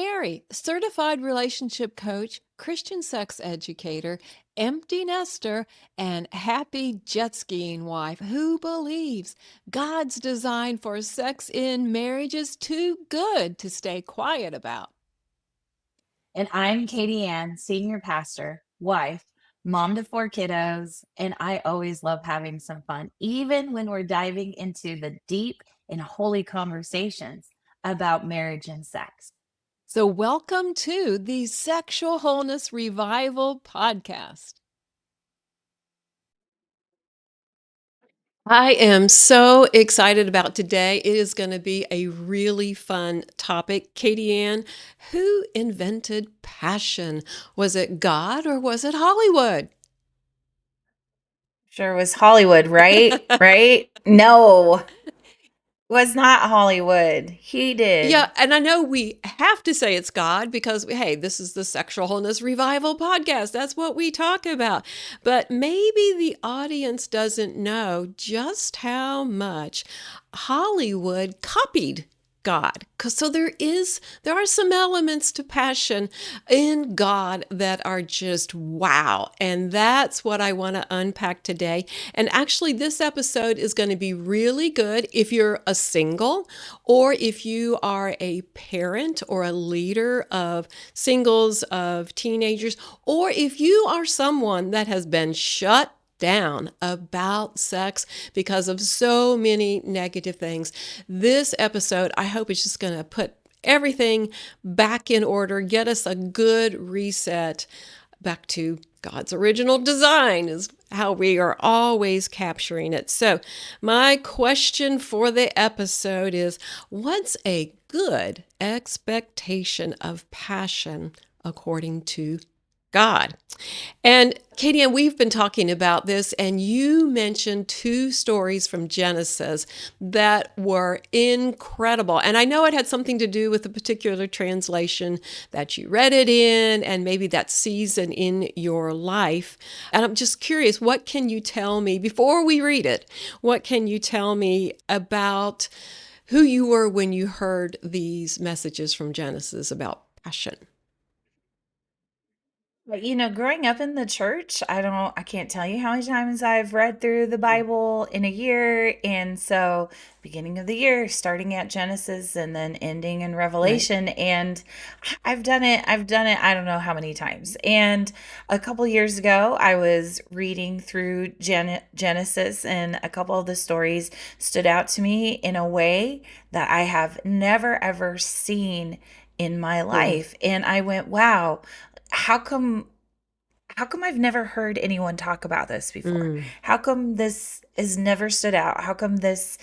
Mary, certified relationship coach, Christian sex educator, empty nester, and happy jet skiing wife who believes God's design for sex in marriage is too good to stay quiet about. And I'm Katieann, senior pastor, wife, mom to four kiddos, and I always love having some fun, even when we're diving into the deep and holy conversations about marriage and sex. So, welcome to the Sexual Wholeness Revival podcast. I am so excited about today. It is going to be a really fun topic. Katieann, who invented passion? Was it God or was it Hollywood? Sure was Hollywood, right? Right? No, was not Hollywood. He Yeah, did. and I know we have to say it's God because, hey, this is the Sexual Wholeness Revival podcast. That's what we talk about. But maybe the audience doesn't know just how much Hollywood copied God. So there are some elements to passion in God that are just wow. And that's what I want to unpack today. And actually, this episode is going to be really good if you're a single or if you are a parent or a leader of singles, of teenagers, or if you are someone that has been shut down about sex because of so many negative things. This episode, I hope, is just going to put everything back in order, get us a good reset back to God's original design, is how we are always capturing it. So, my question for the episode is, what's a good expectation of passion according to God? And Katieann, we've been talking about this, and you mentioned two stories from Genesis that were incredible. And I know it had something to do with the particular translation that you read it in, and maybe that season in your life. And I'm just curious, what can you tell me before we read it? What can you tell me about who you were when you heard these messages from Genesis about passion? But growing up in the church, I can't tell you how many times I've read through the Bible in a year. And so, beginning of the year, starting at Genesis and then ending in Right. Revelation. And I've done it, I don't know how many times. And a couple years ago, I was reading through Genesis, and a couple of the stories stood out to me in a way that I have never, ever seen in my Mm. life. And I went, wow, how come I've never heard anyone talk about this before? Mm. How come this has never stood out? How come this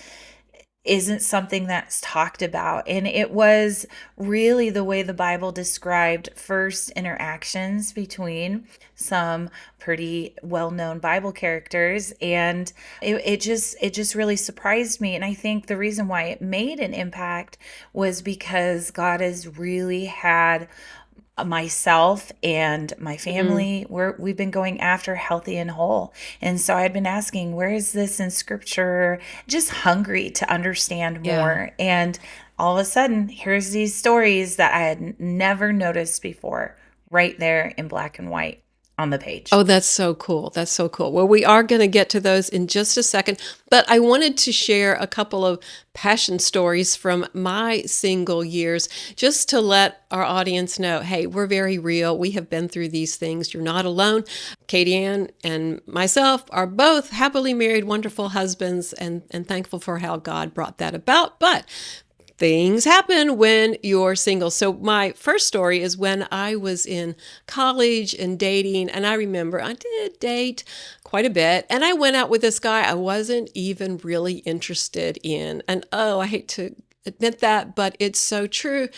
isn't something that's talked about? And it was really the way the Bible described first interactions between some pretty well-known Bible characters. And it just really surprised me. And I think the reason why it made an impact was because God has really had myself and my Mm. family, we've been going after healthy and whole. And so I'd been asking, where is this in scripture? Just hungry to understand Yeah. more. And all of a sudden, here's these stories that I had never noticed before, right there in black and white on the page. Oh, that's so cool. That's so cool. Well, we are going to get to those in just a second, but I wanted to share a couple of passion stories from my single years just to let our audience know, hey, we're very real. We have been through these things. You're not alone. Katieann and myself are both happily married, wonderful husbands, and thankful for how God brought that about. But things happen when you're single. So my first story is when I was in college and dating, and I remember I did date quite a bit, and I went out with this guy I wasn't even really interested in. And oh, I hate to admit that, but it's so true.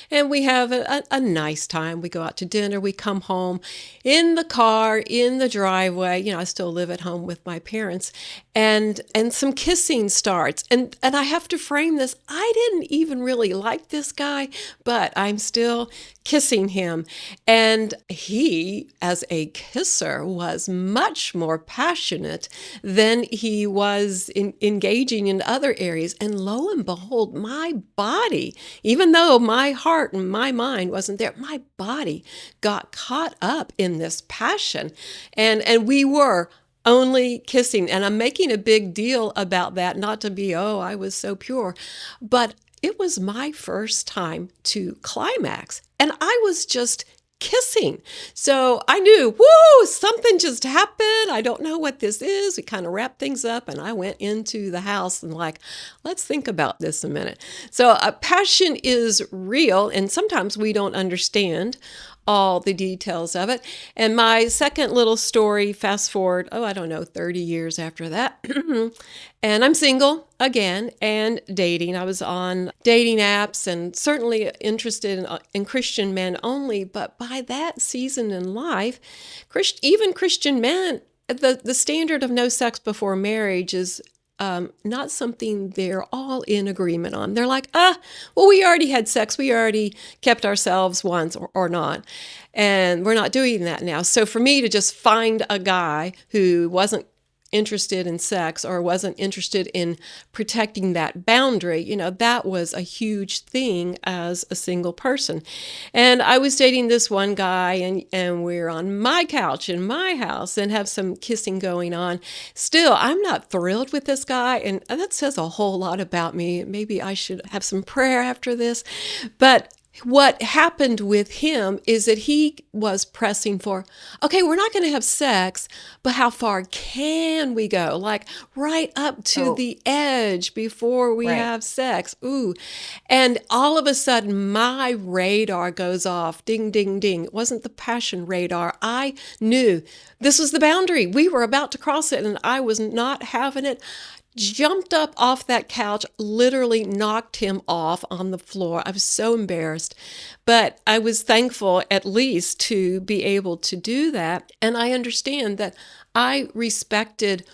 And we have a nice time. We go out to dinner, we come home in the car, in the driveway. I still live at home with my parents. and some kissing starts. And I have to frame this. I didn't even really like this guy, but I'm still kissing him. And he, as a kisser, was much more passionate than he was engaging in other areas. And lo and behold, my body, even though my heart and my mind wasn't there, my body got caught up in this passion. And we were only kissing. And I'm making a big deal about that, not to be, oh, I was so pure, but it was my first time to climax. And I was just kissing. So I knew, whoa, something just happened. I don't know what this is. We kind of wrapped things up and I went into the house and like, let's think about this a minute. So passion is real and sometimes we don't understand all the details of it. And my second little story, fast forward, 30 years after that. And I'm single again and dating. I was on dating apps and certainly interested in Christian men only. But by that season in life, even Christian men, the standard of no sex before marriage is not something they're all in agreement on. They're like, well, we already had sex. We already kept ourselves once or not. And we're not doing that now. So for me to just find a guy who wasn't interested in sex or wasn't interested in protecting that boundary, that was a huge thing as a single person. And I was dating this one guy and we're on my couch in my house and have some kissing going on. Still, I'm not thrilled with this guy. And that says a whole lot about me. Maybe I should have some prayer after this. But what happened with him is that he was pressing for, okay, we're not going to have sex, but how far can we go? Like right up to the edge before we have sex. Ooh. And all of a sudden, my radar goes off. Ding, ding, ding. It wasn't the passion radar. I knew this was the boundary. We were about to cross it, and I was not having it. Jumped up off that couch, literally knocked him off on the floor. I was so embarrassed, but I was thankful at least to be able to do that. And I understand that I respected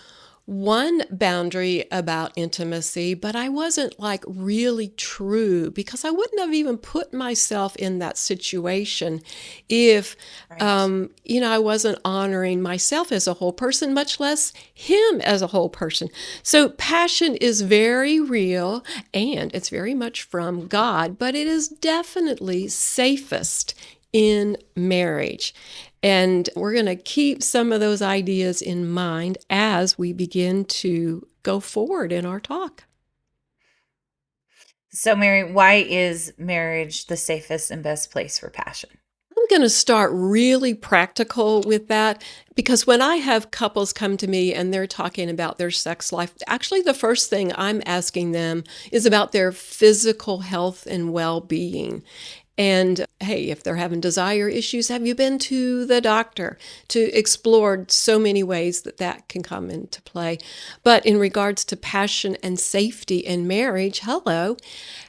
one boundary about intimacy, but I wasn't like really true because I wouldn't have even put myself in that situation if, I wasn't honoring myself as a whole person, much less him as a whole person. So passion is very real and it's very much from God, but it is definitely safest in marriage. And we're going to keep some of those ideas in mind as we begin to go forward in our talk. So, Mary, why is marriage the safest and best place for passion? I'm going to start really practical with that because when I have couples come to me and they're talking about their sex life, actually the first thing I'm asking them is about their physical health and well-being. And hey, if they're having desire issues, have you been to the doctor to explore so many ways that can come into play? But in regards to passion and safety in marriage, hello,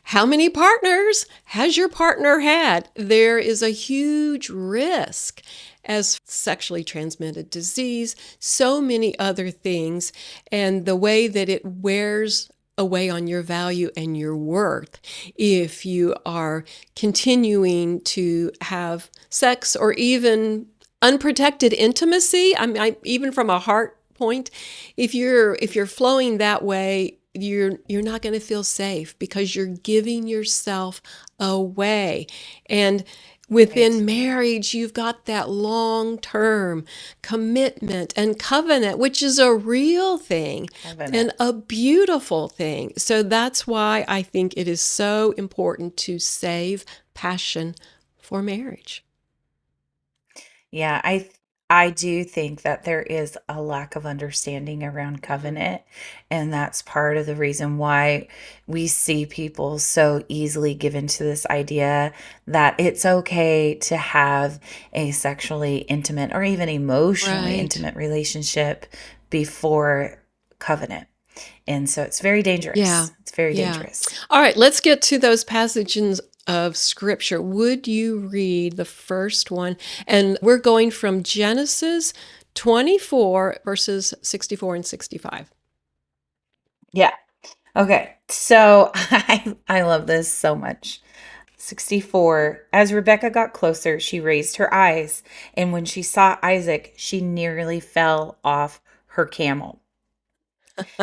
how many partners has your partner had? There is a huge risk as sexually transmitted disease, so many other things, and the way that it wears away on your value and your worth if you are continuing to have sex or even unprotected intimacy. Even from a heart point, if you're flowing that way, you're not going to feel safe because you're giving yourself away. And within marriage, you've got that long-term commitment and covenant, which is a real thing and a beautiful thing. So that's why I think it is so important to save passion for marriage. Yeah, I do think that there is a lack of understanding around covenant, and that's part of the reason why we see people so easily give into this idea that it's okay to have a sexually intimate or even emotionally intimate relationship before covenant. And so it's very dangerous. Yeah. It's very dangerous. All right, let's get to those passages of Scripture. Would you read the first one? And we're going from Genesis 24, verses 64 and 65. Yeah. Okay. So I love this so much. 64. As Rebecca got closer, she raised her eyes, and when she saw Isaac, she nearly fell off her camel.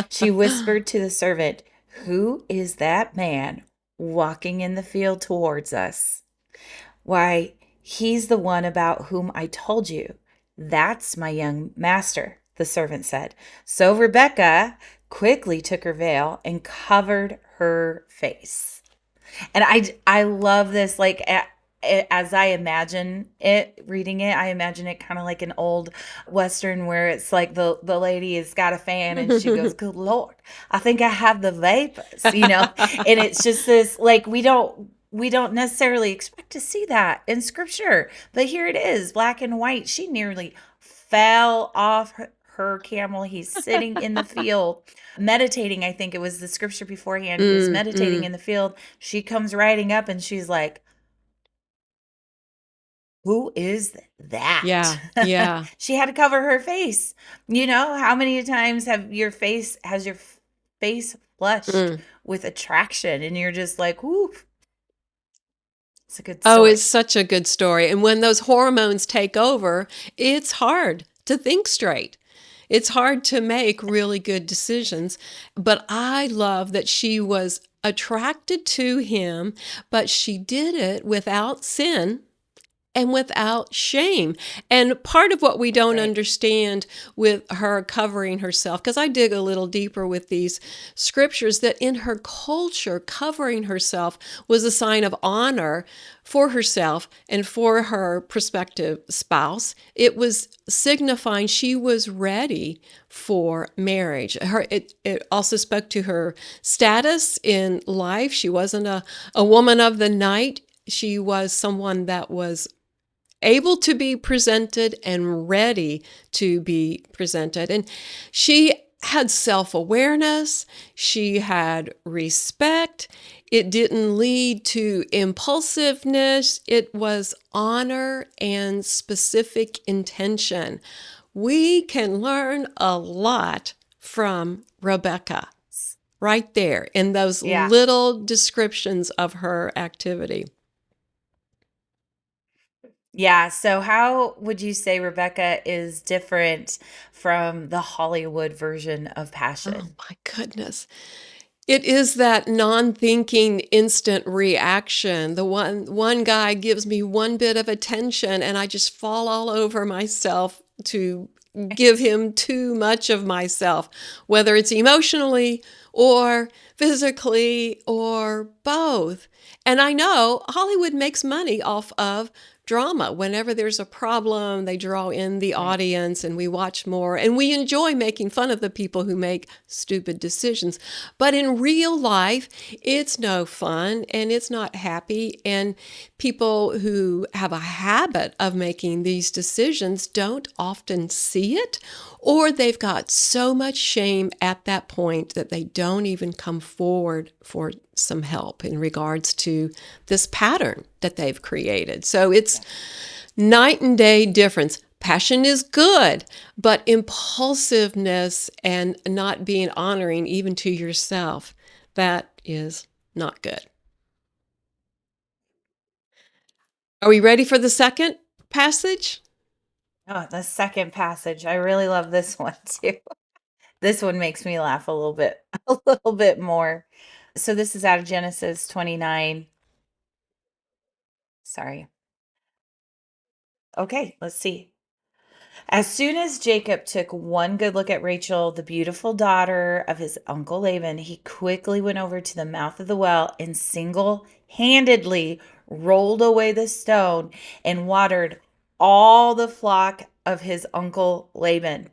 She whispered to the servant, "Who is that man walking in the field towards us?" "Why, he's the one about whom I told you. That's my young master," the servant said. So Rebecca quickly took her veil and covered her face. And I love this, like, as I imagine it, reading it, I imagine it kind of like an old Western where it's like the lady has got a fan and she goes, "Good Lord, I think I have the vapors," and it's just this, like, we don't necessarily expect to see that in scripture, but here it is, black and white. She nearly fell off her camel. He's sitting in the field meditating. I think it was the scripture beforehand. He was meditating in the field. She comes riding up and she's like, "Who is that?" Yeah, yeah. She had to cover her face. How many times has your face flushed Mm. with attraction and you're just like, "Whoo, it's a good Oh, it's story." such a good story. And when those hormones take over, it's hard to think straight. It's hard to make really good decisions. But I love that she was attracted to him, but she did it without sin and without shame. And part of what we don't Right. understand with her covering herself, because I dig a little deeper with these scriptures, that in her culture, covering herself was a sign of honor for herself and for her prospective spouse. It was signifying she was ready for marriage. It also spoke to her status in life. She wasn't a woman of the night. She was someone that was able to be presented and ready to be presented. And she had self awareness, she had respect. It didn't lead to impulsiveness, it was honor and specific intention. We can learn a lot from Rebecca right there in those Yeah. little descriptions of her activity. Yeah. So, how would you say Rebecca is different from the Hollywood version of Oh passion? my goodness. It is that non-thinking instant reaction. The one guy gives me one bit of attention and I just fall all over myself to give him too much of myself, whether it's emotionally or physically or both. And I know Hollywood makes money off of drama. Whenever there's a problem, they draw in the Right. audience and we watch more and we enjoy making fun of the people who make stupid decisions. But in real life, it's no fun and it's not happy. And people who have a habit of making these decisions don't often see it, or they've got so much shame at that point that they don't even come forward for some help in regards to this pattern that they've created. So it's night and day difference. Passion is good, but impulsiveness and not being honoring even to yourself, that is not good. Are we ready for the second passage? Oh, the second passage. I really love this one too. This one makes me laugh a little bit, a little bit more. So this is out of Genesis 29. Sorry. Okay, let's see. As soon as Jacob took one good look at Rachel, the beautiful daughter of his uncle Laban, he quickly went over to the mouth of the well and single handedly rolled away the stone and watered all the flock of his uncle Laban.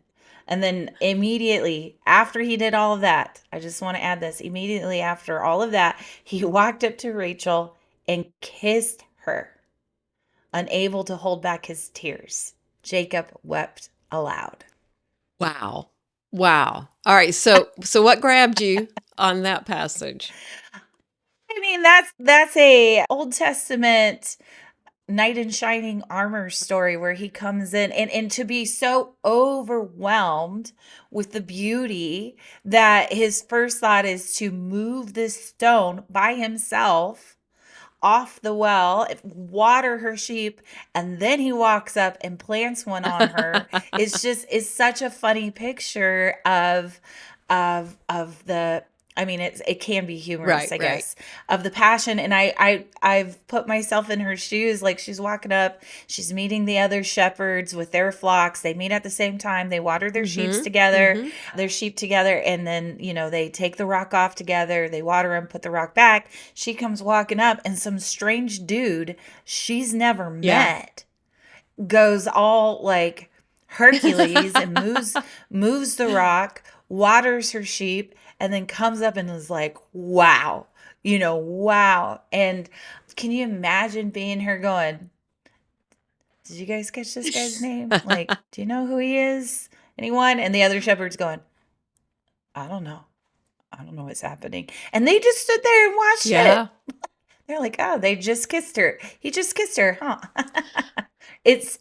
And then immediately after he did all of that, I just want to add this, immediately after all of that, he walked up to Rachel and kissed her, unable to hold back his tears. Jacob wept aloud. Wow. Wow. All right. So what grabbed you on that passage? I mean, that's a Old Testament knight in shining armor story where he comes in and to be so overwhelmed with the beauty that his first thought is to move this stone by himself off the well, water her sheep, and then he walks up and plants one on her. It's such a funny picture of the, I mean, it can be humorous, Right, I right. guess, of the passion. And I've put myself in her shoes. Like, she's walking up, she's meeting the other shepherds with their flocks. They meet at the same time. They water their Mhm, together, mhm. their sheep together, and then, they take the rock off together. They water them, put the rock back. She comes walking up, and some strange dude she's never Yeah. met goes all like Hercules and moves the rock, waters her sheep, and then comes up and is like, wow, wow. And can you imagine being her going, did you guys catch this guy's name? Like, do you know who he is? Anyone? And the other shepherd's going, I don't know. I don't know what's happening. And they just stood there and watched Yeah. it. They're like, oh, they just kissed her. He just kissed her, huh? It's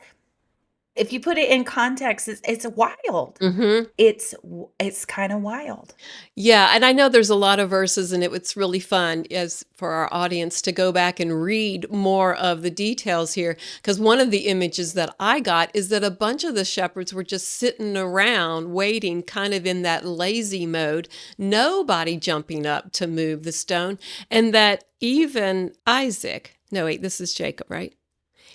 If you put it in context, it's wild. Mhm. It's kinda wild. Yeah, and I know there's a lot of verses, and it's really fun as for our audience to go back and read more of the details here. Because one of the images that I got is that a bunch of the shepherds were just sitting around waiting, kind of in that lazy mode, nobody jumping up to move the stone, and that even Isaac, no, wait, this is Jacob, right?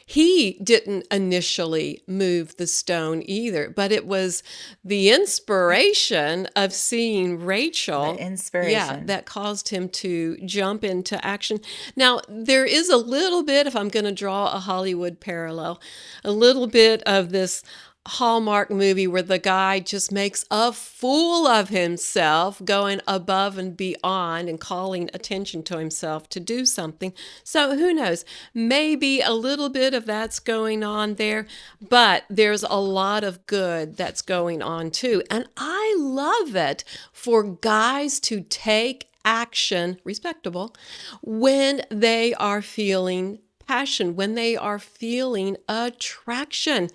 He didn't initially move the stone either, but it was the inspiration of seeing The Rachel, yeah, inspiration. that caused him to jump into action. Now, there is a little bit, if I'm going to draw a Hollywood parallel, a little bit of this Hallmark movie where the guy just makes a fool of himself, going above and beyond and calling attention to himself to do something. So who knows? Maybe a little bit of that's going on there, but there's a lot of good that's going on too. And I love it for guys to take action, respectable, when they are feeling passion, when they are feeling attraction.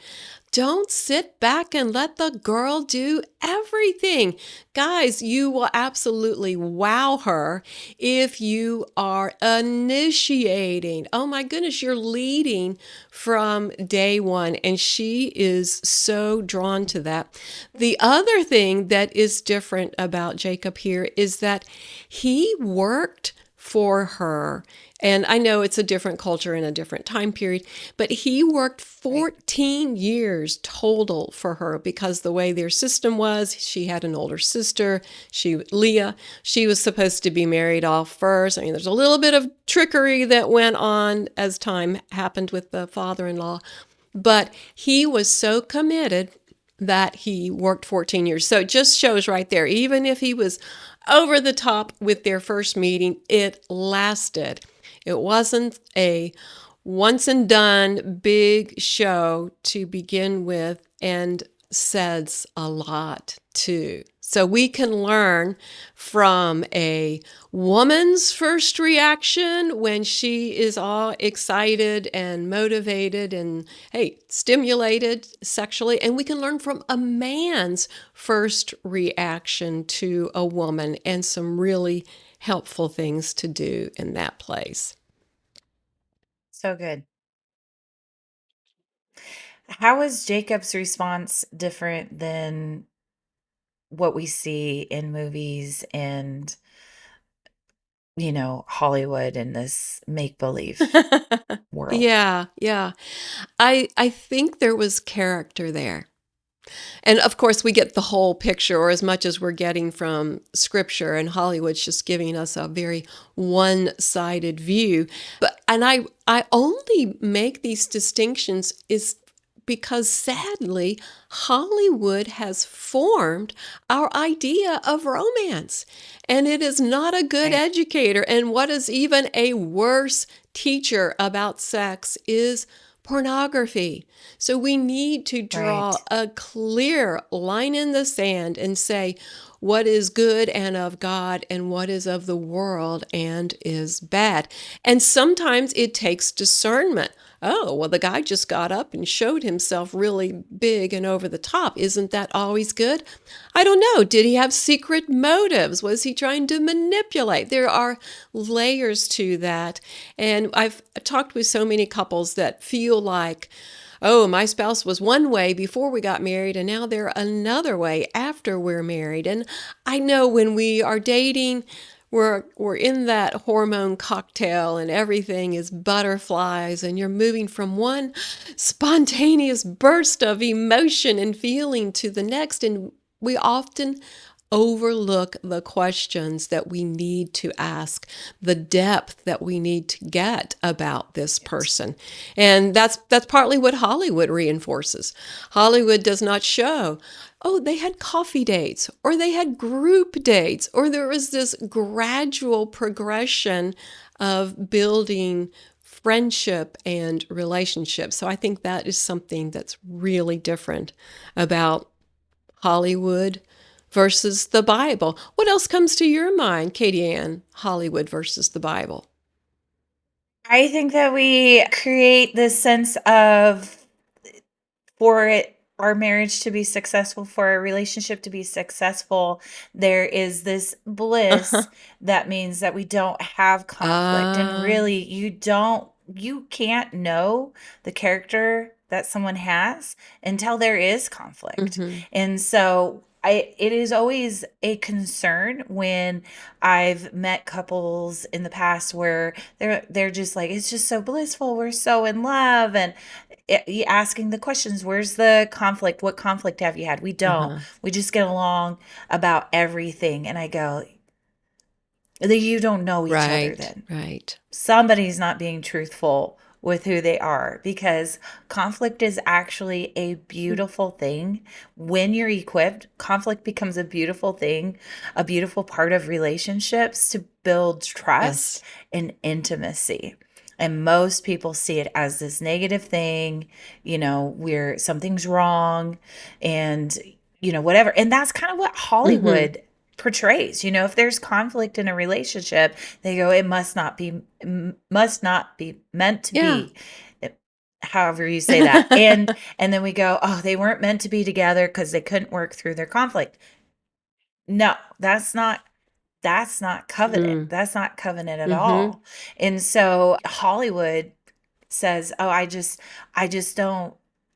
Don't sit back and let the girl do everything. Guys, you will absolutely wow her if you are initiating. Oh my goodness, you're leading from day one, and she is so drawn to that. The other thing that is different about Jacob here is that he worked for her. And I know it's a different culture and a different time period, but he worked Right. 14 years total for her because the way their system was, she had an older sister, Leah, she was supposed to be married off first. I mean, there's a little bit of trickery that went on as time happened with the father-in-law, but he was so committed that he worked 14 years. So it just shows right there, even if he was over the top with their first meeting, it lasted. It wasn't a once and done big show to begin with, and says a lot too. So we can learn from a woman's first reaction when she is all excited and motivated and, hey, stimulated sexually. And we can learn from a man's first reaction to a woman and some really helpful things to do in that place. So good. How is Jacob's response different than what we see in movies and, Hollywood and this make-believe world? Yeah, yeah. I think there was character there. And of course, we get the whole picture, or as much as we're getting from scripture, and Hollywood's just giving us a very one-sided view. And I only make these distinctions is because sadly, Hollywood has formed our idea of romance. And it is not a good Right. educator. And what is even a worse teacher about sex is pornography. So we need to draw Right. a clear line in the sand and say what is good and of God and what is of the world and is bad. And sometimes it takes discernment. oh, well, the guy just got up and showed himself really big and over the top. Isn't that always good? I don't know. Did he have secret motives? Was he trying to manipulate? There are layers to that. And I've talked with so many couples that feel like, oh, my spouse was one way before we got married, and now they're another way after we're married. And I know when we are dating, we're in that hormone cocktail and everything is butterflies, and you're moving from one spontaneous burst of emotion and feeling to the next. And we often overlook the questions that we need to ask, the depth that we need to get about this person. And that's partly what Hollywood reinforces. Hollywood does not show, oh, they had coffee dates, or they had group dates, or there was this gradual progression of building friendship and relationships. So I think that is something that's really different about Hollywood versus the Bible. What else comes to your mind, Katieann? Hollywood versus the Bible. I think that we create this sense of, for our marriage to be successful, for our relationship to be successful, there is this Uh-huh. bliss that means that we don't have conflict. And Uh, really, you can't know the character that someone has until there is conflict. mhm. And so it is always a concern when I've met couples in the past where they're just like, it's just so blissful, we're so in love, and asking the questions, where's the conflict? What conflict have you had? We don't. Uh-huh. We just get along about everything. And I go, you don't know each other Right, then. right. Somebody's not being truthful with who they are, because conflict is actually a beautiful thing. When you're equipped, conflict becomes a beautiful thing, a beautiful part of relationships to build trust Yes. and intimacy. And most people see it as this negative thing, where something's wrong and, whatever. And that's kind of what Hmm. Hollywood portrays. If there's conflict in a relationship, they go, it must not be meant to Yeah. be. However you say that. And then we go, oh, they weren't meant to be together because they couldn't work through their conflict. No, that's not covenant. Mm. That's not covenant at Hmm. all. And so Hollywood says, "Oh, I just don't,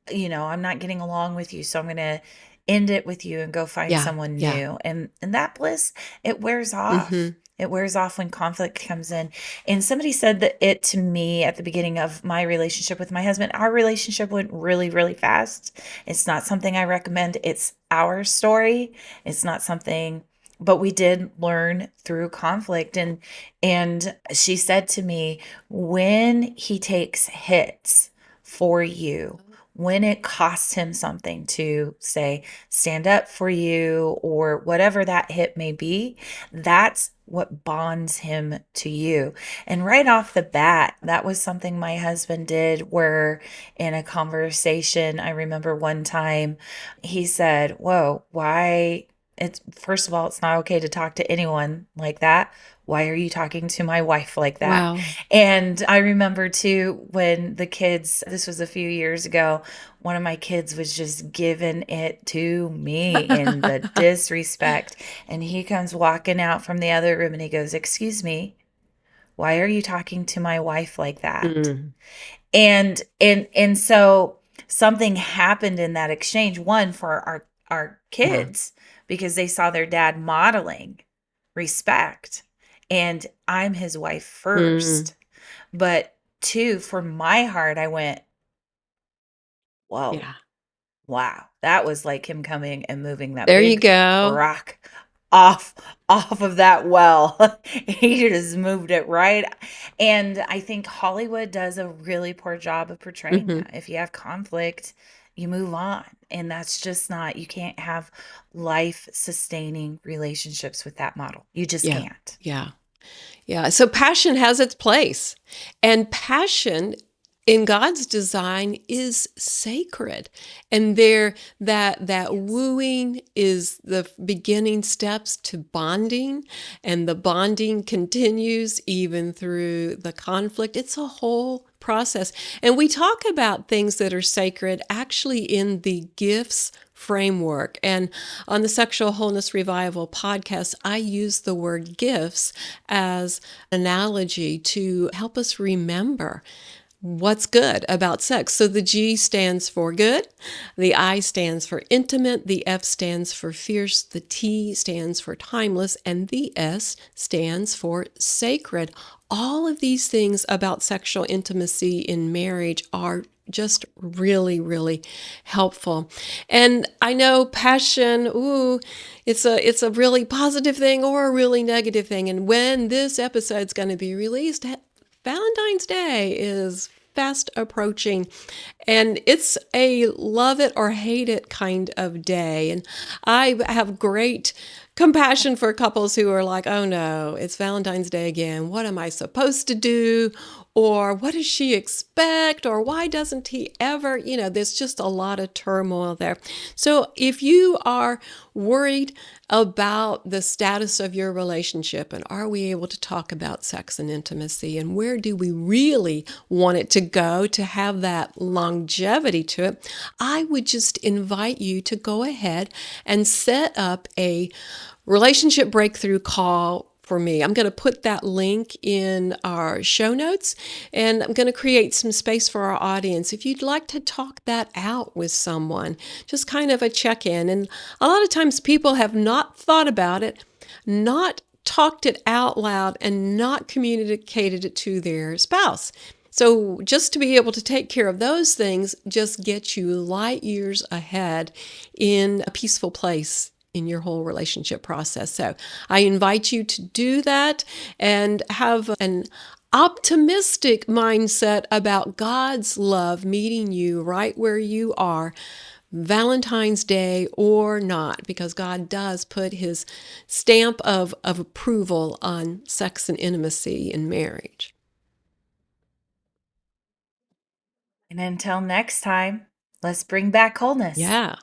I'm not getting along with you, so I'm going to end it with you and go find Yeah, someone yeah. new." And that bliss, it wears Hmm. off. It wears off when conflict comes in. And somebody said that it to me at the beginning of my relationship with my husband. Our relationship went really, really fast. It's not something I recommend. It's our story. It's not something, but we did learn through conflict. And she said to me, when he takes hits for you, when it costs him something to say, stand up for you, or whatever that hit may be, that's what bonds him to you. And right off the bat, that was something my husband did, where in a conversation, I remember one time he said, whoa, why? It's, first of all, it's not okay to talk to anyone like that. Why are you talking to my wife like that? Wow. And I remember too, when the kids, this was a few years ago, one of my kids was just giving it to me in the disrespect. And he comes walking out from the other room and he goes, "Excuse me, why are you talking to my wife like that?" Mm. And so something happened in that exchange, one for our Uh-huh. kids, because they saw their dad modeling respect, and I'm his wife Mm. first. But two, for my heart, I went, whoa, Yeah. wow. That was like him coming and moving that There you big go. rock off off of that well. He just moved it right. And I think Hollywood does a really poor job of portraying Hmm. that. If you have conflict, you move on. And that's just not, you can't have life sustaining relationships with that model. You just Yeah. can't. Yeah. Yeah. So passion has its place. And passion in God's design is sacred. And there that Yes. wooing is the beginning steps to bonding, and the bonding continues even through the conflict. It's a whole process. And we talk about things that are sacred actually in the gifts framework. And on the Sexual Wholeness Revival podcast, I use the word gifts as an analogy to help us remember what's good about sex. So the G stands for good, the I stands for intimate, the F stands for fierce, the T stands for timeless, and the S stands for sacred. All of these things about sexual intimacy in marriage are just really, really helpful. And I know passion, it's a really positive thing or a really negative thing. And when this episode's going to be released, Valentine's Day is fast approaching, and it's a love it or hate it kind of day. And I have great compassion for couples who are like, oh no, it's Valentine's Day again. What am I supposed to do? Or what does she expect? Or why doesn't he ever? There's just a lot of turmoil there. So if you are worried about the status of your relationship and are we able to talk about sex and intimacy and where do we really want it to go to have that longevity to it, I would just invite you to go ahead and set up a relationship breakthrough call for me. I'm going to put that link in our show notes, and I'm going to create some space for our audience. If you'd like to talk that out with someone, just kind of a check-in. And a lot of times people have not thought about it, not talked it out loud, and not communicated it to their spouse. So just to be able to take care of those things just gets you light years ahead in a peaceful place in your whole relationship process. So I invite you to do that and have an optimistic mindset about God's love meeting you right where you are, Valentine's Day or not, because God does put his stamp of approval on sex and intimacy in marriage. And until next time, let's bring back wholeness. Yeah.